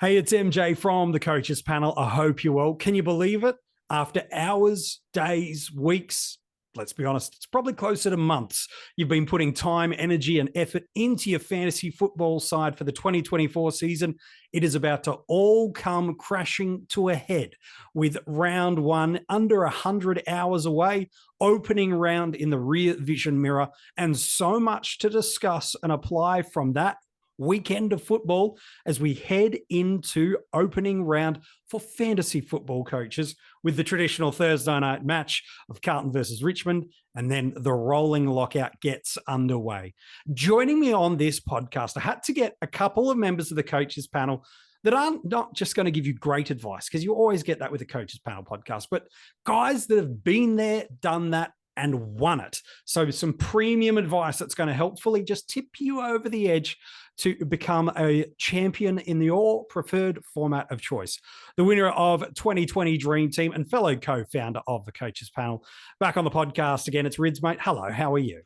Hey, it's MJ from the Coaches Panel. I hope you're well. Can you believe it? After hours, days, weeks, let's be honest, it's probably closer to months, you've been putting time, energy, and effort into your fantasy football side for the 2024 season. It is about to all come crashing to a head with round one under 100 hours away, opening round in the rear vision mirror, and so much to discuss and apply from that weekend of football as we head into opening round for fantasy football coaches with the traditional Thursday night match of Carlton versus Richmond, and then the rolling lockout gets underway. Joining me on this podcast, I had to get a couple of members of the Coaches Panel that aren't not just going to give you great advice, because you always get that with the Coaches Panel podcast, but guys that have been there, done that, and won it. So some premium advice that's going to helpfully just tip you over the edge to become a champion in your preferred format of choice. The winner of 2020 Dream Team and fellow co-founder of the Coaches Panel. Back on the podcast again, it's Rids, mate. Hello, how are you?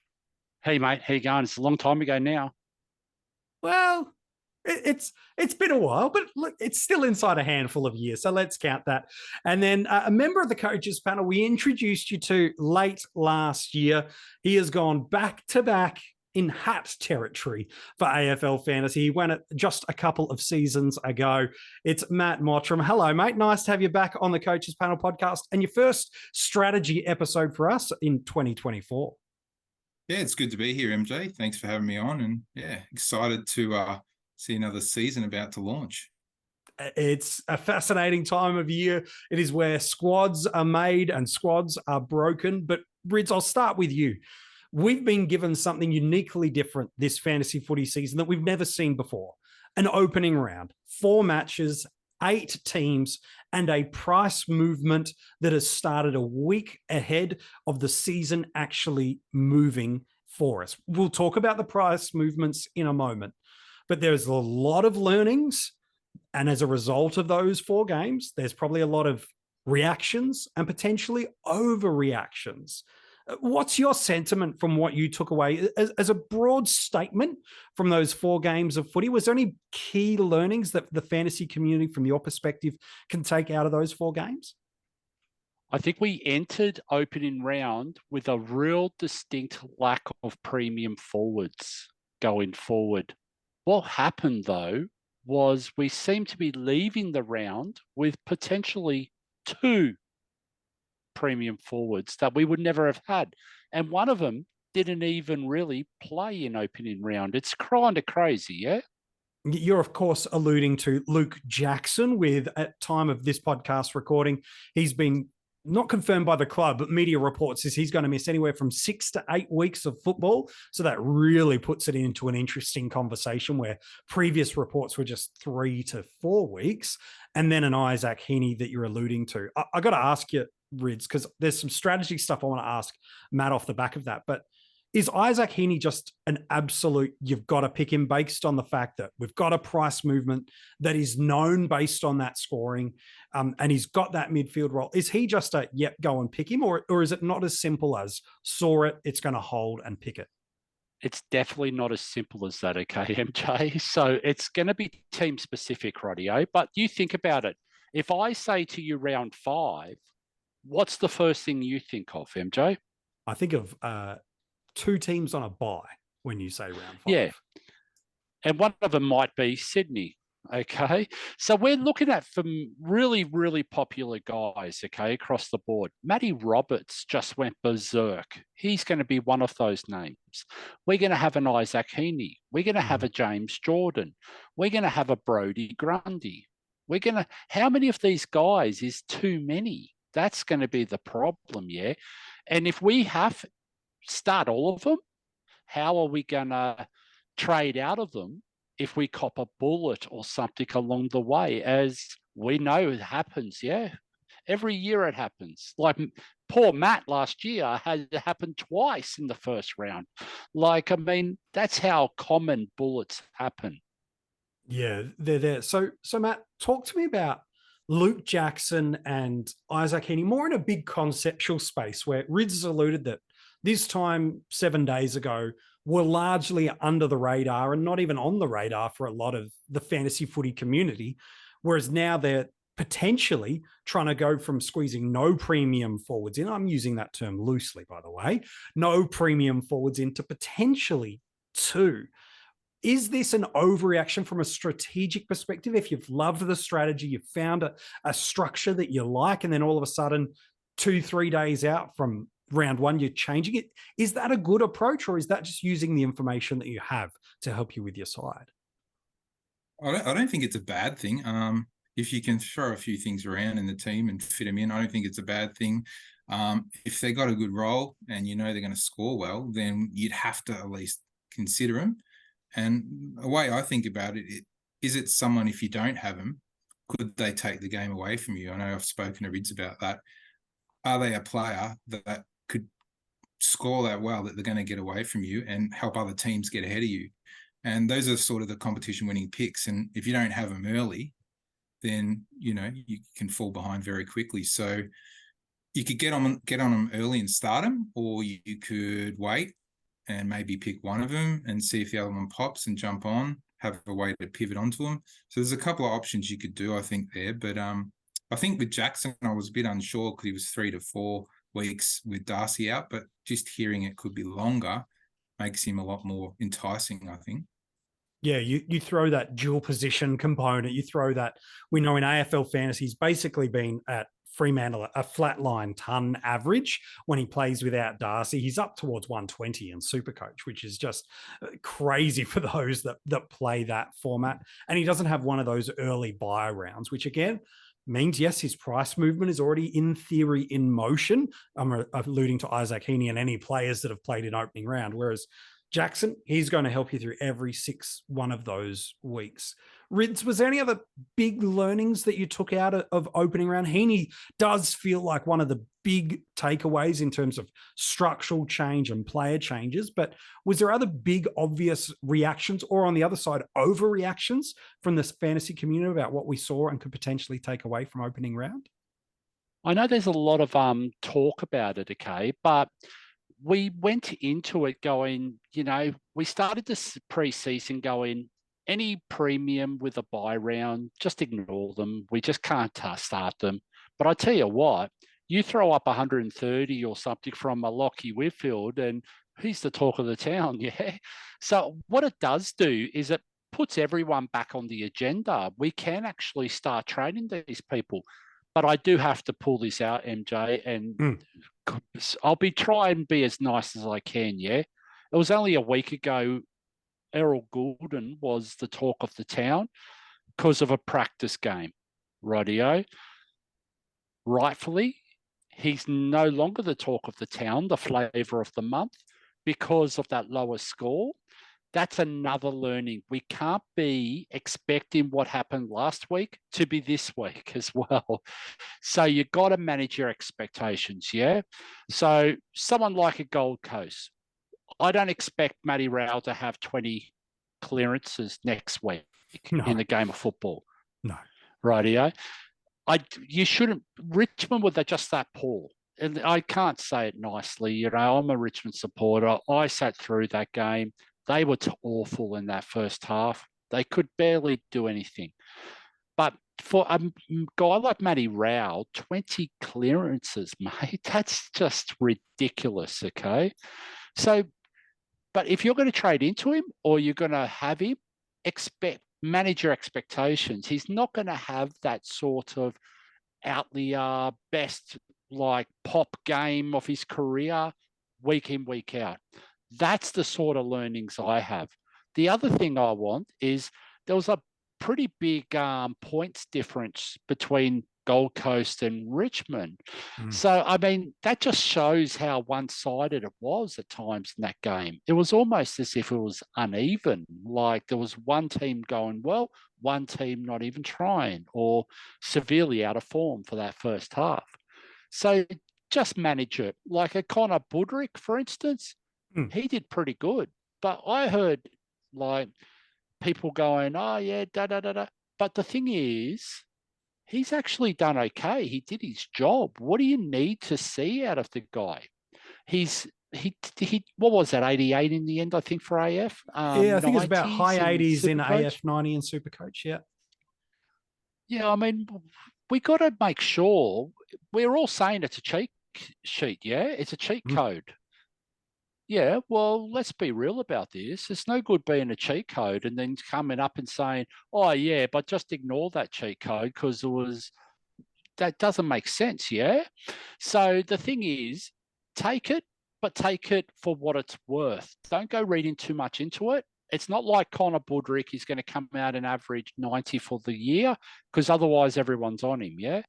Hey, mate. How you going? It's a long time ago now. Well, it's been a while, but look, it's still inside a handful of years, so let's count that. And then a member of the Coaches Panel we introduced you to late last year. He has gone back-to-back in hat territory for AFL Fantasy. He went it just a couple of seasons ago. It's Matt Mottram. Hello, mate. Nice to have you back on the Coaches Panel podcast and your first strategy episode for us in 2024. Yeah, it's good to be here, MJ. Thanks for having me on. And yeah, excited to see another season about to launch. It's a fascinating time of year. It is where squads are made and squads are broken. But Rids, I'll start with you. We've been given something uniquely different this fantasy footy season that we've never seen before. An opening round, 4 matches, 8 teams, and a price movement that has started a week ahead of the season actually moving for us. We'll talk about the price movements in a moment, but there's a lot of learnings. And as a result of those 4 games, there's probably a lot of reactions and potentially overreactions. What's your sentiment from what you took away as a broad statement from those 4 games of footy? Was there any key learnings that the fantasy community, from your perspective, can take out of those 4 games? I think we entered opening round with a real distinct lack of premium forwards going forward. What happened, though, was we seemed to be leaving the round with potentially 2 premium forwards that we would never have had. And one of them didn't even really play in opening round. It's kind of crazy, yeah? You're, of course, alluding to Luke Jackson with, at time of this podcast recording, he's been not confirmed by the club, but media reports says he's going to miss anywhere from 6 to 8 weeks of football. So that really puts it into an interesting conversation where previous reports were just 3 to 4 weeks. And then an Isaac Heaney that you're alluding to. I got to ask you, Rids, because there's some strategy stuff I want to ask Matt off the back of that. But is Isaac Heaney just an absolute, you've got to pick him based on the fact that we've got a price movement that is known based on that scoring, and he's got that midfield role? Is he just a, yep, go and pick him, or is it not as simple as saw it, it's going to hold and pick it? It's definitely not as simple as that, okay, MJ? So it's going to be team specific, radio. But you think about it. If I say to you round 5, what's the first thing you think of, MJ? I think of 2 teams on a bye when you say round 5. Yeah. And one of them might be Sydney. Okay. So we're looking at some really, really popular guys, okay, across the board. Matty Roberts just went berserk. He's going to be one of those names. We're going to have an Isaac Heaney. We're going to have a James Jordan. We're going to have a Brodie Grundy. How many of these guys is too many? That's going to be the problem, yeah? And if we have start all of them, how are we going to trade out of them if we cop a bullet or something along the way? As we know, it happens, yeah? Every year it happens. Like poor Matt last year had it happen twice in the first round. Like, I mean, that's how common bullets happen. Yeah, they're there. So Matt, talk to me about Luke Jackson and Isaac Heaney, more in a big conceptual space where Rids has alluded that this time 7 days ago were largely under the radar and not even on the radar for a lot of the fantasy footy community. Whereas now they're potentially trying to go from squeezing no premium forwards in. I'm using that term loosely, by the way, no premium forwards in to potentially 2. Is this an overreaction from a strategic perspective? If you've loved the strategy, you've found a structure that you like, and then all of a sudden 2-3 days out from round 1, you're changing it. Is that a good approach, or is that just using the information that you have to help you with your side? I don't think it's a bad thing. If you can throw a few things around in the team and fit them in, I don't think it's a bad thing. If they got a good role and you know they're going to score well, then you'd have to at least consider them. And the way I think about it, is it someone, if you don't have them, could they take the game away from you? I know I've spoken to Rids about that. Are they a player that could score that well that they're going to get away from you and help other teams get ahead of you? And those are sort of the competition winning picks. And if you don't have them early, then, you can fall behind very quickly. So you could get on them early and start them, or you could wait and maybe pick one of them and see if the other one pops and jump on, have a way to pivot onto them. So there's a couple of options you could do, I think, there. But I think with Jackson, I was a bit unsure because he was 3 to 4 weeks with Darcy out, but just hearing it could be longer makes him a lot more enticing, I think. Yeah, you throw that dual position component. You throw that, we know in AFL fantasy, he's basically been at Fremantle, a flatline ton average when he plays without Darcy. He's up towards 120 in SuperCoach, which is just crazy for those that play that format. And he doesn't have one of those early buy rounds, which again means, yes, his price movement is already in theory in motion. I'm alluding to Isaac Heaney and any players that have played in opening round, whereas Jackson, he's going to help you through every 1 of those weeks. Rids, was there any other big learnings that you took out of opening round? Heaney does feel like one of the big takeaways in terms of structural change and player changes, but was there other big obvious reactions, or on the other side, overreactions from this fantasy community about what we saw and could potentially take away from opening round? I know there's a lot of talk about it, okay, but we went into it going, we started this preseason going, any premium with a buy round, just ignore them. We just can't start them. But I tell you what, you throw up 130 or something from a Lockie Whitfield and he's the talk of the town, yeah? So what it does do is it puts everyone back on the agenda. We can actually start trading these people. But I do have to pull this out, MJ, and I'll try and be as nice as I can, yeah? It was only a week ago, Errol Gulden was the talk of the town because of a practice game, rightio. Rightfully, he's no longer the talk of the town, the flavour of the month, because of that lower score. That's another learning. We can't be expecting what happened last week to be this week as well. So you've got to manage your expectations, yeah? So someone like a Gold Coast, I don't expect Matty Rowell to have 20 clearances next week in the game of football. No. Rightio. You shouldn't. Richmond were just that poor. And I can't say it nicely. I'm a Richmond supporter. I sat through that game. They were awful in that first half. They could barely do anything. But for a guy like Matty Rowell, 20 clearances, mate, that's just ridiculous, okay? So, but if you're going to trade into him or you're going to have him, manage your expectations. He's not going to have that sort of outlier, best pop game of his career week in, week out. That's the sort of learnings I have. The other thing I want is there was a pretty big points difference between Gold Coast and Richmond. So, I mean, that just shows how one-sided it was at times in that game. It was almost as if it was uneven, like there was one team going well, one team not even trying, or severely out of form for that first half. So just manage it. Like a Connor Budrick, for instance, he did pretty good. But I heard people going, oh yeah, da-da-da-da. But the thing is, he's actually done okay. He did his job. What do you need to see out of the guy? He what was that, 88 in the end, I think, for AF? Yeah, I think it's about high 80s in Supercoach. AF 90 and SuperCoach, yeah. Yeah, I mean, we got to make sure we're all saying it's a cheat sheet. Yeah, it's a cheat code. Yeah, well, let's be real about this. It's no good being a cheat code and then coming up and saying, "Oh, yeah, but just ignore that cheat code because that doesn't make sense." Yeah. So the thing is, take it, but take it for what it's worth. Don't go reading too much into it. It's not like Connor Budrick is going to come out and average 90 for the year because otherwise everyone's on him. Yeah.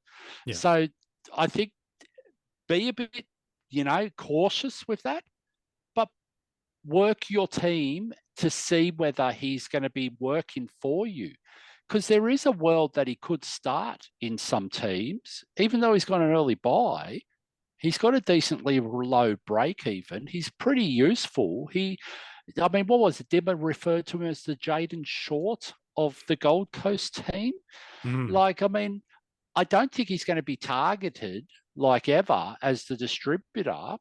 So I think be a bit, cautious with that, but work your team to see whether he's going to be working for you. Because there is a world that he could start in some teams, even though he's got an early buy. He's got a decently low break even. He's pretty useful. What was it? Dimmer referred to him as the Jaden Short of the Gold Coast team. I don't think he's going to be targeted like ever as the distributor.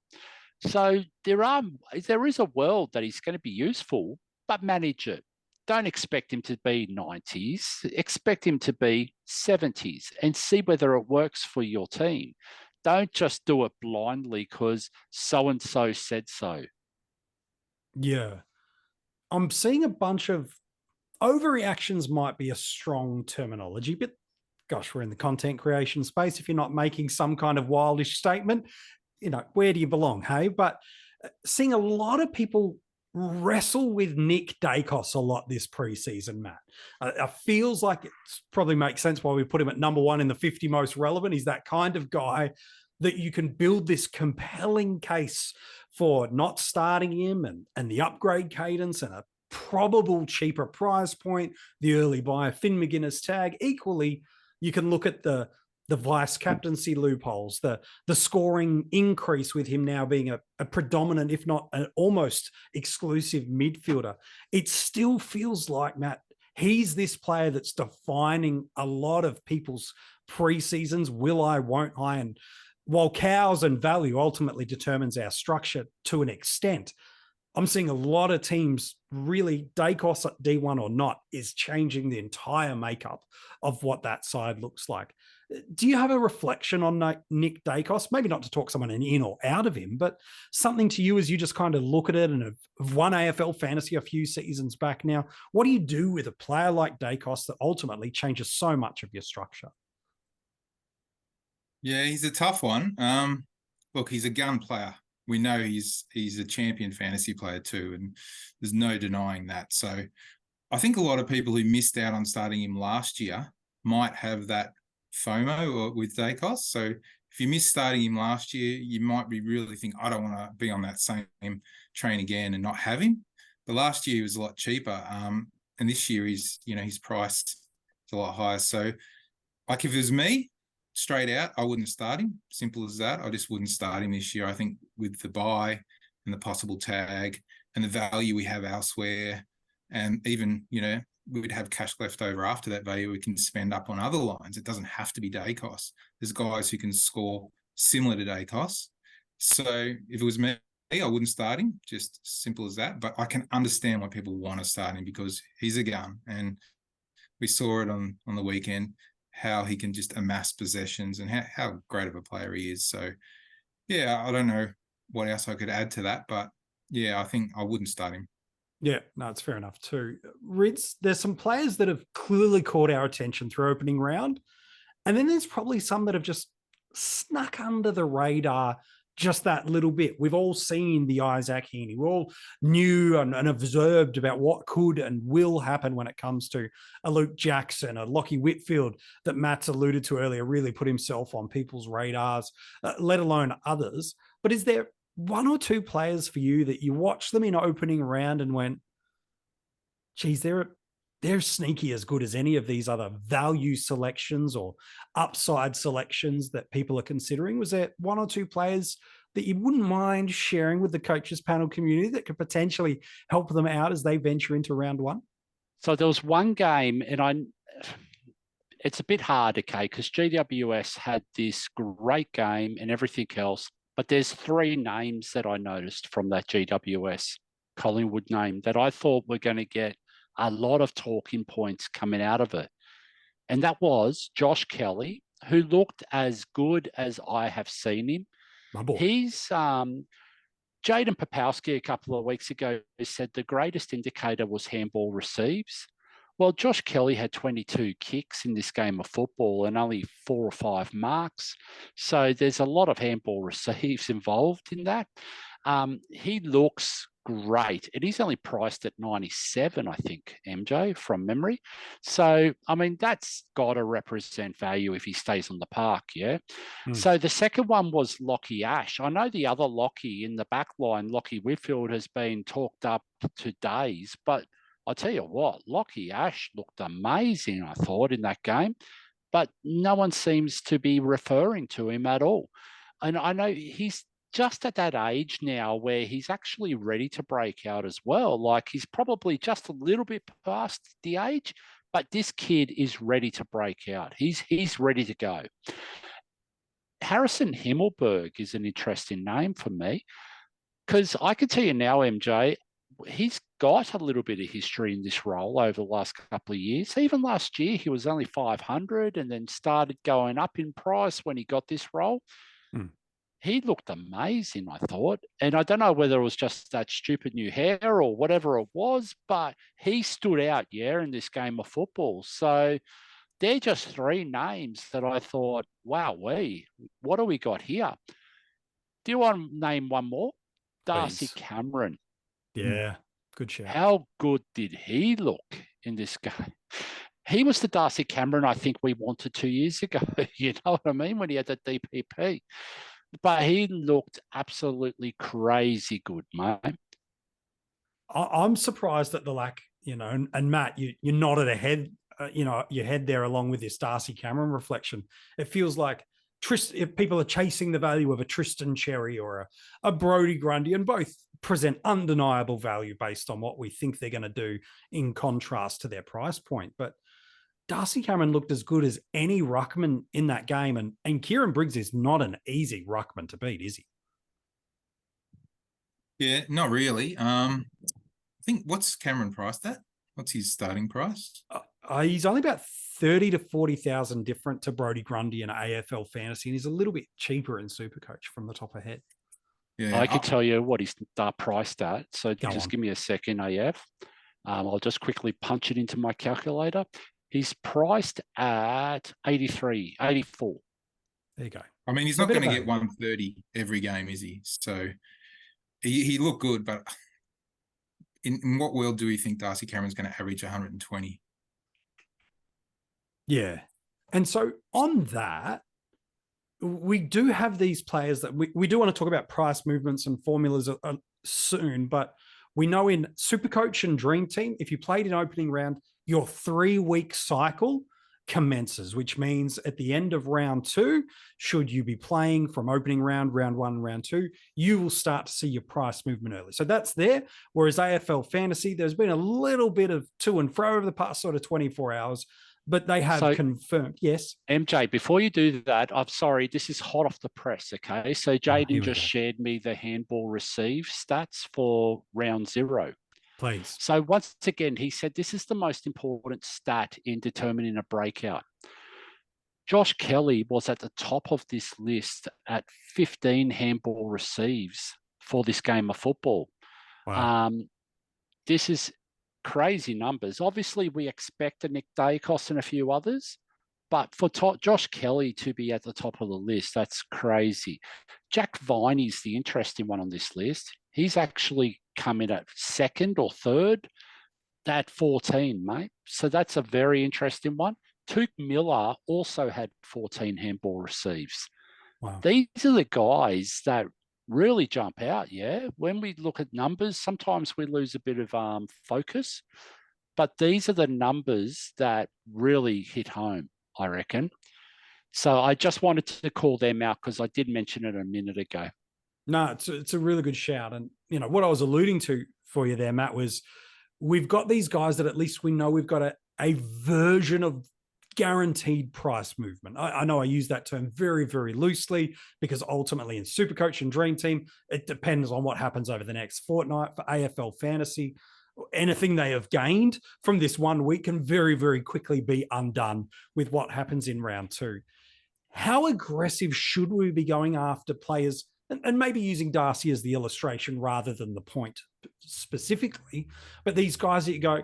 So there is a world that he's going to be useful, but manage it. Don't expect him to be 90s. Expect him to be 70s and see whether it works for your team. Don't just do it blindly because so-and-so said so. Yeah. I'm seeing a bunch of overreactions might be a strong terminology, but gosh, we're in the content creation space. If you're not making some kind of wildish statement, where do you belong? Hey, but seeing a lot of people wrestle with Nick Dacos a lot this preseason, Matt. It feels like it probably makes sense why we put him at number 1 in the 50 most relevant. He's that kind of guy that you can build this compelling case for not starting him and the upgrade cadence and a probable cheaper price point, the early buy, Finn McGuinness tag. Equally, you can look at the vice captaincy loopholes, the scoring increase with him now being a predominant, if not an almost exclusive midfielder. It still feels like, Matt, he's this player that's defining a lot of people's preseasons. Will I, won't I? And while cows and value ultimately determines our structure to an extent, I'm seeing a lot of teams really, Dacos at D1 or not, is changing the entire makeup of what that side looks like. Do you have a reflection on Nick Dacos? Maybe not to talk someone in or out of him, but something to you as you just kind of look at it and have won AFL Fantasy a few seasons back now. What do you do with a player like Dacos that ultimately changes so much of your structure? Yeah, he's a tough one. Look, he's a gun player. We know he's a champion fantasy player too, and there's no denying that. So I think a lot of people who missed out on starting him last year might have that FOMO with Dacos. So if you missed starting him last year, you might be really think, I don't want to be on that same train again and not have him. But last year he was a lot cheaper. And this year his price is a lot higher. So like if it was me, straight out, I wouldn't start him. Simple as that. I just wouldn't start him this year. I think with the buy and the possible tag and the value we have elsewhere, and even, we'd have cash left over after that value we can spend up on other lines. It doesn't have to be Dacos. There's guys who can score similar to Dacos. So if it was me, I wouldn't start him, just simple as that. But I can understand why people want to start him because he's a gun. And we saw it on the weekend, how he can just amass possessions and how great of a player he is. So, yeah, I don't know what else I could add to that, but yeah, I think I wouldn't start him. Yeah, no, it's fair enough too. Rids, there's some players that have clearly caught our attention through opening round, and then there's probably some that have just snuck under the radar just that little bit. We've all seen the Isaac Heaney. We all knew and observed about what could and will happen when it comes to a Luke Jackson, a Lockie Whitfield that Matt's alluded to earlier, really put himself on people's radars, let alone others. But is there one or two players for you that you watched them in opening round and went, geez, they're sneaky as good as any of these other value selections or upside selections that people are considering? Was there one or two players that you wouldn't mind sharing with the coaches panel community that could potentially help them out as they venture into round one? So there was one game, and it's a bit hard, okay, because GWS had this great game and everything else, but there's 3 names that I noticed from that GWS Collingwood name that I thought were going to get a lot of talking points coming out of it. and that was Josh Kelly, who looked as good as I have seen him. My boy. He's Jaden Popowski a couple of weeks ago said the greatest indicator was handball receives. Well, Josh Kelly had 22 kicks in this game of football and only 4 or 5 marks. So there's a lot of handball receives involved in that. He looks great. And he's only priced at 97, I think, MJ, from memory. So, I mean, that's got to represent value if he stays on the park, yeah? So the second one was Lockie Ash. I know the other Lockie in the back line, Lockie Whitfield, has been talked up to days, but I'll tell you what, Lockie Ash looked amazing, I thought, in that game, but no one seems to be referring to him at all. And I know he's just at that age now where he's actually ready to break out as well. Like, he's probably just a little bit past the age, but this kid is ready to break out. He's ready to go. Harrison Himmelberg is an interesting name for me, because I can tell you now, MJ, he's got a little bit of history in this role over the last couple of years. Even last year, he was only 500 and then started going up in price when he got this role. He looked amazing, I thought. And I don't know whether it was just that stupid new hair or whatever it was, but he stood out, yeah, in this game of football. So they're just 3 names that I thought, wow, what do we got here? Do you want to name one more? Darcy Cameron. Yeah, good shout. How good did he look in this game? He was the Darcy Cameron I think we wanted 2 years ago. You know what I mean? When he had that DPP. But he looked absolutely crazy good, mate. I'm surprised at the lack, and Matt, you nodded ahead, your head there along with this Darcy Cameron reflection. It feels like if people are chasing the value of a Tristan Cherry or a Brodie Grundy, and both present undeniable value based on what we think they're going to do in contrast to their price point. But Darcy Cameron looked as good as any ruckman in that game. And Kieran Briggs is not an easy ruckman to beat, is he? Yeah, not really. I think, what's Cameron priced at? What's his starting price? He's only about 30 to 40,000 different to Brodie Grundy and AFL Fantasy, and he's a little bit cheaper in SuperCoach from the top of head. Yeah, I can tell you what he's priced at. So just give me a second, AF. I'll just quickly punch it into my calculator. He's priced at 83, 84. There you go. I mean, he's not going to get 130 every game, is he? So he looked good, but in what world do we think Darcy Cameron's going to average 120? Yeah. And so on that, we do have these players that we do want to talk about price movements and formulas soon, but we know in SuperCoach and DreamTeam, if you played in opening round, your 3-week cycle commences, which means at the end of round 2, should you be playing from opening round, round 1, round 2, you will start to see your price movement early. So that's there. Whereas AFL Fantasy, there's been a little bit of to and fro over the past sort of 24 hours, but they have confirmed. Yes. MJ, before you do that, I'm sorry, this is hot off the press, okay? So Jaden just shared me the handball receive stats for round 0. Please. So once again, he said this is the most important stat in determining a breakout. Josh Kelly was at the top of this list at 15 handball receives for this game of football. Wow. This is crazy numbers. Obviously, we expect a Nick Dacos and a few others, but for Josh Kelly to be at the top of the list, that's crazy. Jack Viney's the interesting one on this list. He's actually come in at 2nd or 3rd at 14, mate. So that's a very interesting one. Tuke Miller also had 14 handball receives. Wow. These are the guys that really jump out, yeah? When we look at numbers, sometimes we lose a bit of focus, but these are the numbers that really hit home, I reckon. So I just wanted to call them out because I did mention it a minute ago. No, it's a really good shout. And, what I was alluding to for you there, Matt, was we've got these guys that at least we know we've got a version of guaranteed price movement. I know I use that term very, very loosely because ultimately in SuperCoach and DreamTeam, it depends on what happens over the next fortnight. For AFL Fantasy, anything they have gained from this 1 week can very, very quickly be undone with what happens in round 2. How aggressive should we be going after players, and maybe using Darcy as the illustration rather than the point specifically, but these guys that you go,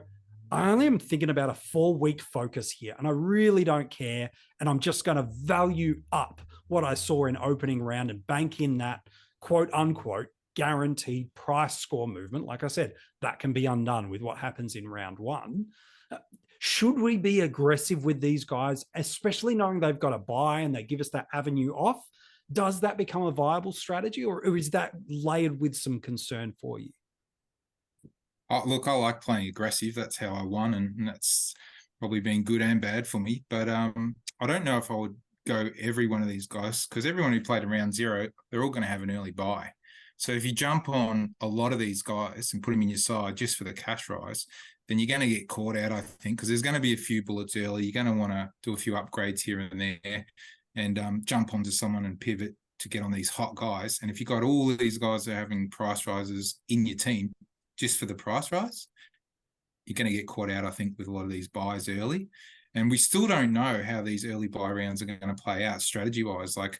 I only am thinking about a 4-week focus here, and I really don't care, and I'm just going to value up what I saw in opening round and bank in that quote unquote guaranteed price score movement. Like I said, that can be undone with what happens in round 1. Should we be aggressive with these guys, especially knowing they've got a buy and they give us that avenue off? Does that become a viable strategy, or is that layered with some concern for you? Look, I like playing aggressive. That's how I won, and that's probably been good and bad for me. But I don't know if I would go every one of these guys, because everyone who played around 0, they're all going to have an early buy. So if you jump on a lot of these guys and put them in your side just for the cash rise, then you're going to get caught out, I think, because there's going to be a few bullets early. You're going to want to do a few upgrades here and there and jump onto someone and pivot to get on these hot guys. And if you've got all of these guys that are having price rises in your team just for the price rise, you're going to get caught out, I think, with a lot of these buys early. And we still don't know how these early buy rounds are going to play out strategy-wise. Like,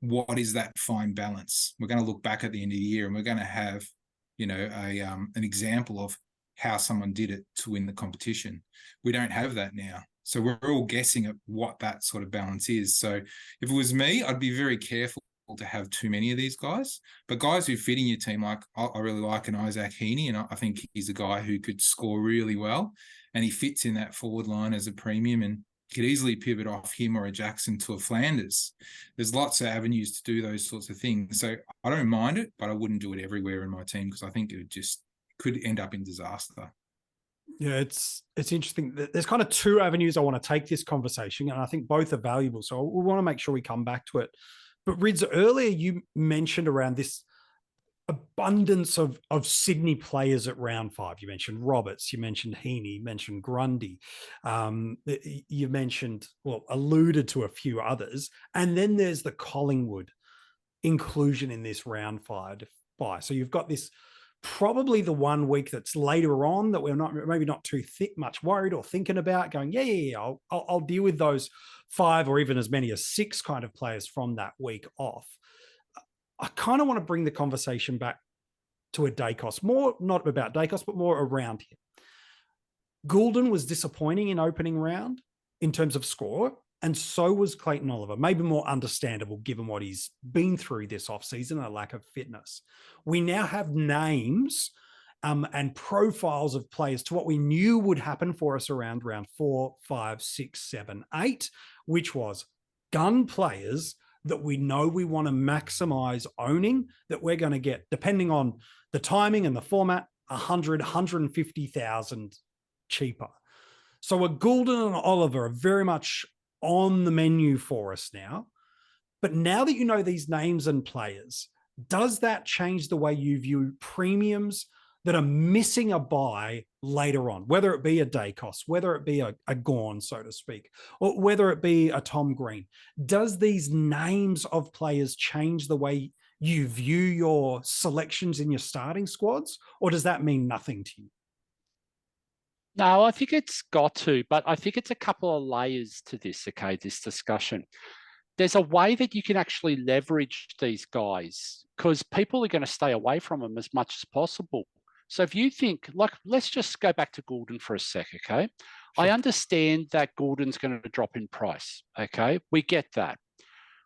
what is that fine balance? We're going to look back at the end of the year and we're going to have, an example of how someone did it to win the competition. We don't have that now. So we're all guessing at what that sort of balance is. So if it was me, I'd be very careful to have too many of these guys. But guys who fit in your team, like I really like an Isaac Heaney, and I think he's a guy who could score really well. And he fits in that forward line as a premium, and could easily pivot off him or a Jackson to a Flanders. There's lots of avenues to do those sorts of things. So I don't mind it, but I wouldn't do it everywhere in my team, because I think it just could end up in disaster. Yeah, it's interesting. There's kind of 2 avenues I want to take this conversation, and I think both are valuable. So we want to make sure we come back to it. But Rids, earlier you mentioned around this abundance of Sydney players at round 5. You mentioned Roberts, you mentioned Heaney, you mentioned Grundy, you mentioned, alluded to a few others. And then there's the Collingwood inclusion in this round 5 buy. So you've got this, probably the 1 week that's later on that we're maybe not too much worried or thinking about, going, I'll deal with those 5 or even as many as 6 kind of players from that week off. I kind of want to bring the conversation back to a Dacos, more not about Dacos, but more around him. Gulden was disappointing in opening round in terms of score, and so was Clayton Oliver. Maybe more understandable given what he's been through this offseason and a lack of fitness. We now have names and profiles of players to what we knew would happen for us around round 4, 5, 6, 7, 8, which was gun players that we know we want to maximize owning, that we're going to get, depending on the timing and the format, 100, 150,000 cheaper. So a Gulden and Oliver are very much on the menu for us now. But now that you know these names and players, does that change the way you view premiums that are missing a buy later on, whether it be a Dacos, whether it be a Gawn, so to speak, or whether it be a Tom Green? Does these names of players change the way you view your selections in your starting squads, or does that mean nothing to you? No, I think it's got to, but I think it's a couple of layers to this, okay, this discussion. There's a way that you can actually leverage these guys, because people are going to stay away from them as much as possible. So if you think, like, let's just go back to Gulden for a sec, okay? Sure. I understand that Gulden's going to drop in price, okay? We get that.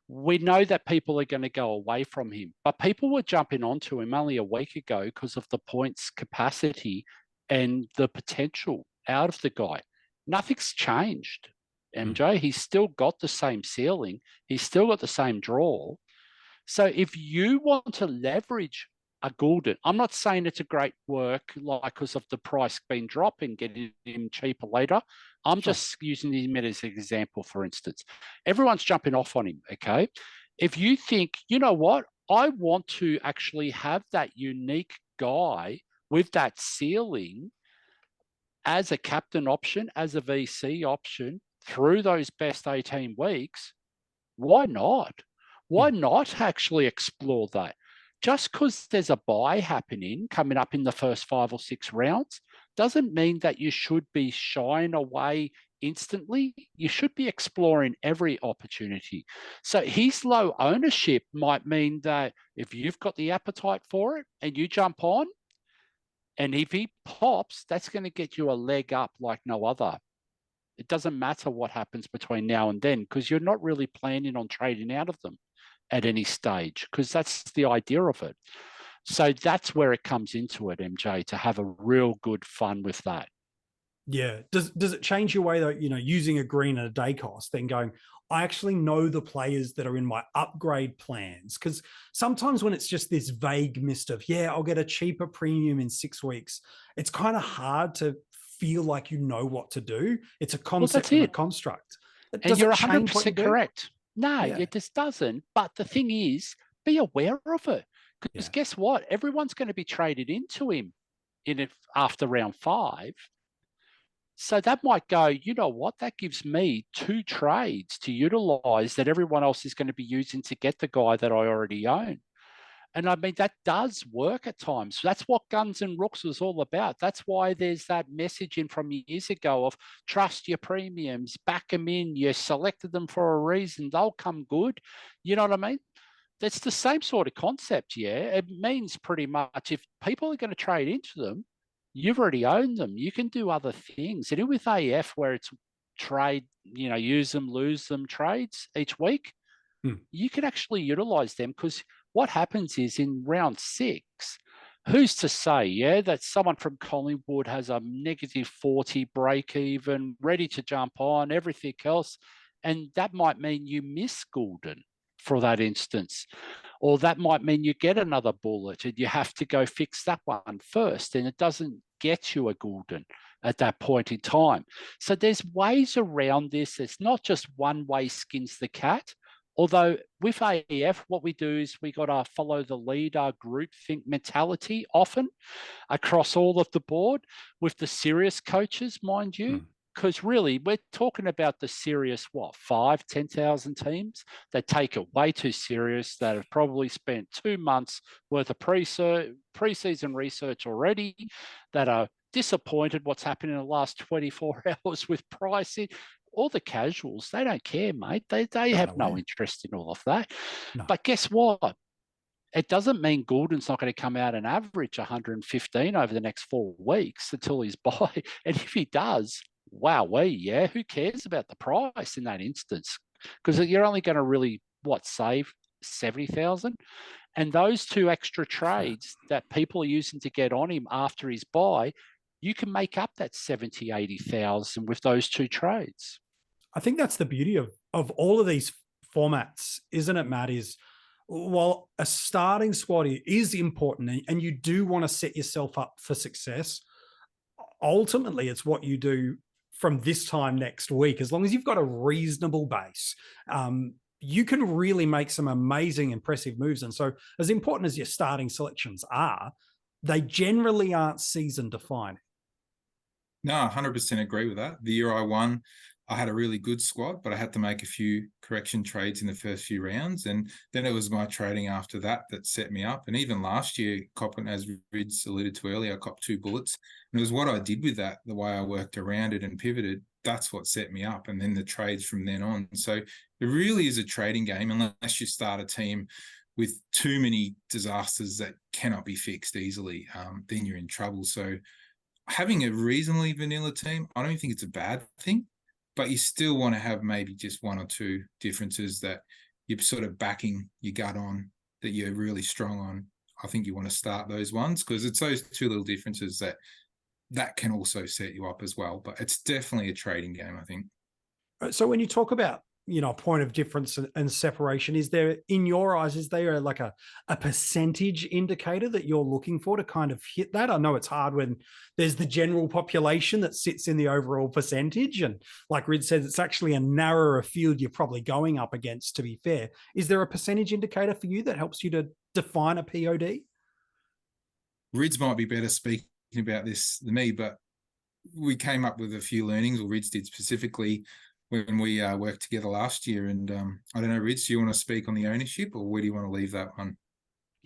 We know that people are going to go away from him, but people were jumping onto him only a week ago because of the points capacity and the potential out of the guy. Nothing's changed, MJ. He's still got the same ceiling. He's still got the same draw. So if you want to leverage a Gulden, I'm not saying it's a great work, like because of the price being dropped and getting him cheaper later. I'm just using him as an example, for instance. Everyone's jumping off on him, okay? If you think, you know what, I want to actually have that unique guy with that ceiling as a captain option, as a VC option through those best 18 weeks, why not? Why not actually explore that? Just because there's a buy happening coming up in the first 5 or 6 rounds doesn't mean that you should be shying away instantly. You should be exploring every opportunity. So his low ownership might mean that if you've got the appetite for it and you jump on, and if he pops, that's going to get you a leg up like no other. It doesn't matter what happens between now and then, because you're not really planning on trading out of them at any stage, because that's the idea of it. So that's where it comes into it, MJ, to have a real good fun with that. Yeah. Does it change your way, though, using a green at a day cost, then going, I actually know the players that are in my upgrade plans? Because sometimes when it's just this vague mist of, I'll get a cheaper premium in 6 weeks, it's kind of hard to feel like you know what to do. It's a concept and a construct. And you're 100% correct. No, it just doesn't. But the thing is, be aware of it. Because guess what? Everyone's going to be traded into him after round 5. So that might go, you know what? That gives me 2 trades to utilize that everyone else is going to be using to get the guy that I already own. And I mean, that does work at times. That's what Guns and Rooks was all about. That's why there's that messaging from years ago of trust your premiums, back them in. You selected them for a reason. They'll come good. You know what I mean? That's the same sort of concept, yeah. It means pretty much if people are going to trade into them, you've already owned them. You can do other things. And with AF, where it's trade, use them, lose them trades each week, you can actually utilize them, because what happens is in round 6, who's to say, that someone from Collingwood has a -40 break even, ready to jump on, everything else. And that might mean you miss Gulden for that instance. Or that might mean you get another bullet and you have to go fix that one first, and it doesn't get you a Gulden at that point in time. So there's ways around this. It's not just one way skins the cat. Although with AEF, what we do is we got to follow the leader group think mentality often across all of the board with the serious coaches, mind you. Because really, we're talking about the serious, 5, 10,000 teams that take it way too serious, that have probably spent 2 months worth of preseason research already, that are disappointed what's happened in the last 24 hours with pricing. All the casuals, they don't care, mate. They have no interest in all of that. No. But guess what? It doesn't mean Gulden's not going to come out and average 115 over the next 4 weeks until he's by. And if he does, wowee, who cares about the price in that instance? Because you're only going to really, save 70,000? And those 2 extra trades that people are using to get on him after his buy, you can make up that 70, 80,000 with those 2 trades. I think that's the beauty of all of these formats, isn't it, Matt? Is while a starting squad is important and you do want to set yourself up for success, ultimately it's what you do from this time next week. As long as you've got a reasonable base, you can really make some amazing, impressive moves. And so as important as your starting selections are, they generally aren't season defining. No, 100% agree with that. The year I won, I had a really good squad, but I had to make a few correction trades in the first few rounds. And then it was my trading after that set me up. And even last year, copping, as Rids alluded to earlier, I copped 2 bullets. And it was what I did with that, the way I worked around it and pivoted. That's what set me up. And then the trades from then on. So it really is a trading game, unless you start a team with too many disasters that cannot be fixed easily, then you're in trouble. So having a reasonably vanilla team, I don't think it's a bad thing. But you still want to have maybe just 1 or 2 differences that you're sort of backing your gut on, that you're really strong on. I think you want to start those ones, because it's those 2 little differences that can also set you up as well. But it's definitely a trading game, I think. So when you talk about, a point of difference and separation, is there, in your eyes, is there like a percentage indicator that you're looking for to kind of hit that? I know it's hard when there's the general population that sits in the overall percentage. And like Rid says, it's actually a narrower field you're probably going up against, to be fair. Is there a percentage indicator for you that helps you to define a POD? Rids might be better speaking about this than me, but we came up with a few learnings, or Rids did specifically, when we worked together last year. And I don't know, Rids, do you want to speak on the ownership, or where do you want to leave that one?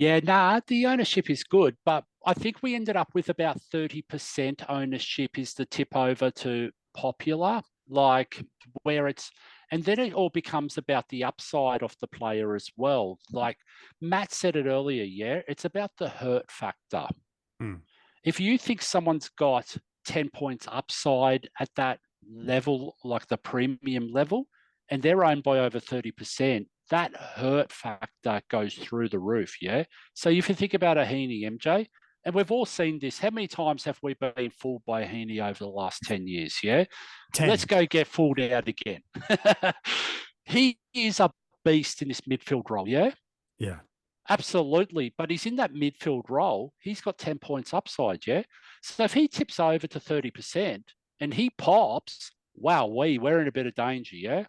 Yeah, nah, the ownership is good, but I think we ended up with about 30% ownership is the tip over to popular, like where it's, and then it all becomes about the upside of the player as well. Like Matt said it earlier, yeah, it's about the hurt factor. If you think someone's got 10 points upside at that level, like the premium level, and they're owned by over 30%, that hurt factor goes through the roof, yeah? So if you think about a Heaney, MJ, and we've all seen this, how many times have we been fooled by a Heaney over the last 10 years, yeah? 10. Let's go get fooled out again. He is a beast in this midfield role, yeah? Yeah. Absolutely. But he's in that midfield role. He's got 10 points upside, yeah? So if he tips over to 30% and he pops, wow, we're in a bit of danger, yeah?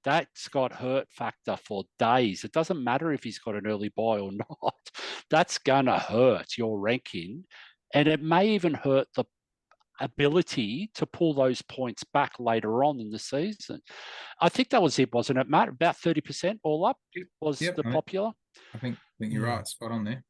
That's got hurt factor for days. It doesn't matter if he's got an early buy or not. That's going to hurt your ranking. And it may even hurt the ability to pull those points back later on in the season. I think that was it, wasn't it, Matt? About 30% all up was the popular. I think you're right. Spot on there.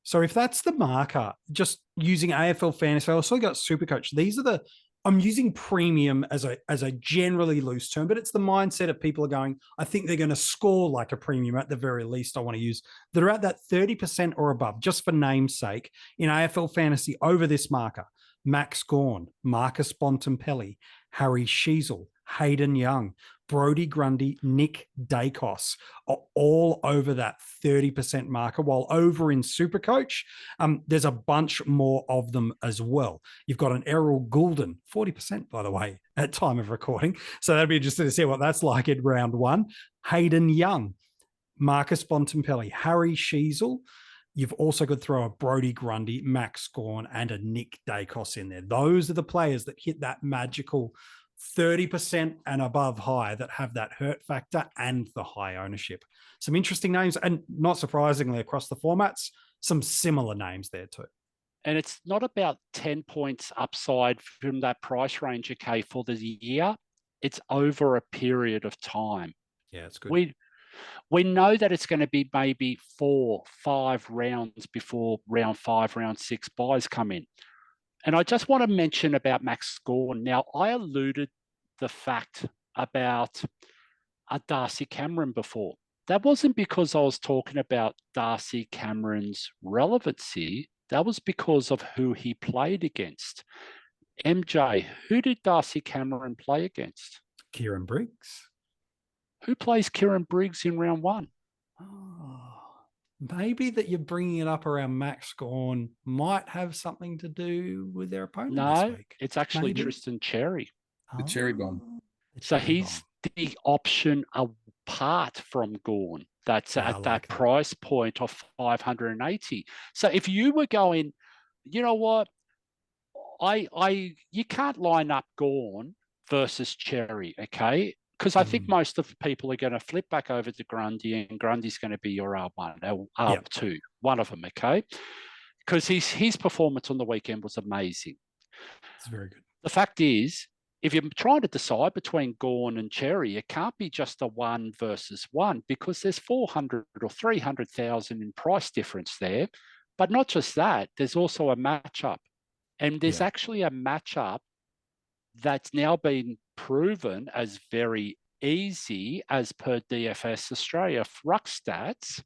So if that's the marker, just using AFL Fantasy, I also got SuperCoach. These are I'm using premium as a generally loose term, but it's the mindset of people are going, I think they're going to score like a premium at the very least. I want to use that are at that 30% or above, just for name's sake, in AFL Fantasy over this marker. Max Gawn, Marcus Bontempelli, Harry Sheasel, Hayden Young, Brodie Grundy, Nick Dacos are all over that 30% marker, while over in SuperCoach, there's a bunch more of them as well. You've got an Errol Gulden, 40%, by the way, at time of recording. So that'd be interesting to see what that's like in round one. Hayden Young, Marcus Bontempelli, Harry Sheasel. You've also got to throw a Brodie Grundy, Max Gawn, and a Nick Dacos in there. Those are the players that hit that magical 30% and above high that have that hurt factor and the high ownership. Some interesting names, and not surprisingly across the formats, some similar names there too. And it's not about 10 points upside from that price range, okay, for the year. It's over a period of time. Yeah, it's good. We know that it's going to be maybe 4-5 rounds before round 5, round 6 buys come in. And I just want to mention about Max Gawn. Now, I alluded the fact about a Darcy Cameron before. That wasn't because I was talking about Darcy Cameron's relevancy. That was because of who he played against. MJ, who did Darcy Cameron play against? Kieran Briggs. Who plays Kieran Briggs in round 1? Oh, maybe that you're bringing it up around Max Gawn might have something to do with their opponent this week. It's actually maybe. Tristan Cherry. The cherry bomb. So he's the option apart from Gawn. That's at that price point of 580. So if you were going, you know what, you can't line up Gawn versus Cherry, okay? Because I think most of the people are going to flip back over to Grundy, and Grundy's going to be your R1, R2, one of them, okay? Because his performance on the weekend was amazing. It's very good. The fact is, if you're trying to decide between Gawn and Cherry, it can't be just a 1 versus 1, because there's 400 or 300,000 in price difference there. But not just that, there's also a matchup. And there's actually a matchup that's now been proven as very easy as per DFS Australia ruck stats,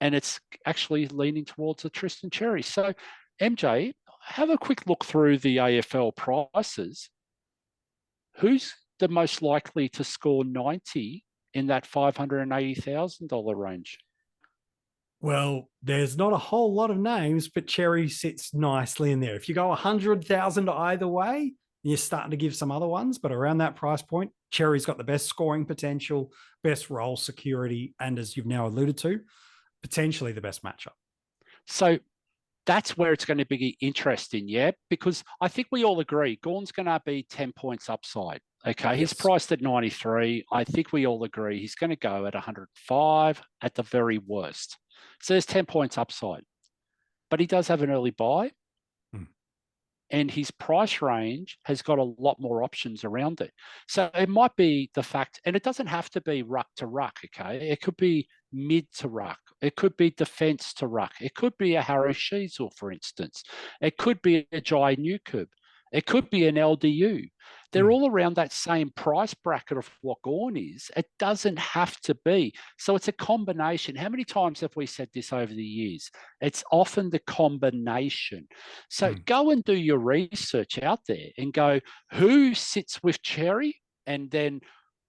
and it's actually leaning towards a Tristan Cherry. So, MJ, have a quick look through the AFL prices. Who's the most likely to score 90 in that $580,000 range? Well, there's not a whole lot of names, but Cherry sits nicely in there. If you go 100,000 either way, you're starting to give some other ones, but around that price point, Cherry's got the best scoring potential, best role security, and as you've now alluded to, potentially the best matchup. So that's where it's going to be interesting, yeah? Because I think we all agree Gawn's going to be 10 points upside, okay? He's priced at 93. I think we all agree he's going to go at 105 at the very worst. So there's 10 points upside. But he does have an early buy. and his price range has got a lot more options around it. So it might be the fact, and it doesn't have to be ruck to ruck, okay? It could be mid to ruck. It could be defence to ruck. It could be a Harry Sheasel, for instance. It could be a Jai Newcomb. It could be an LDU. They're all around that same price bracket of what Gawn is. It doesn't have to be. So it's a combination. How many times have we said this over the years? It's often the combination. So go and do your research out there and go, who sits with Cherry? And then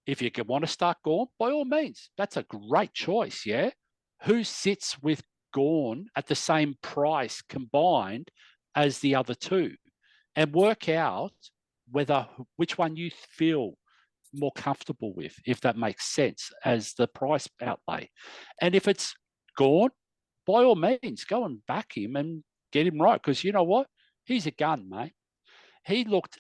if you want to start Gawn, by all means, that's a great choice, yeah? Who sits with Gawn at the same price combined as the other two? And work out which one you feel more comfortable with, if that makes sense, as the price outlay. And if it's Gawn, by all means, go and back him and get him right, because you know what? He's a gun, mate. He looked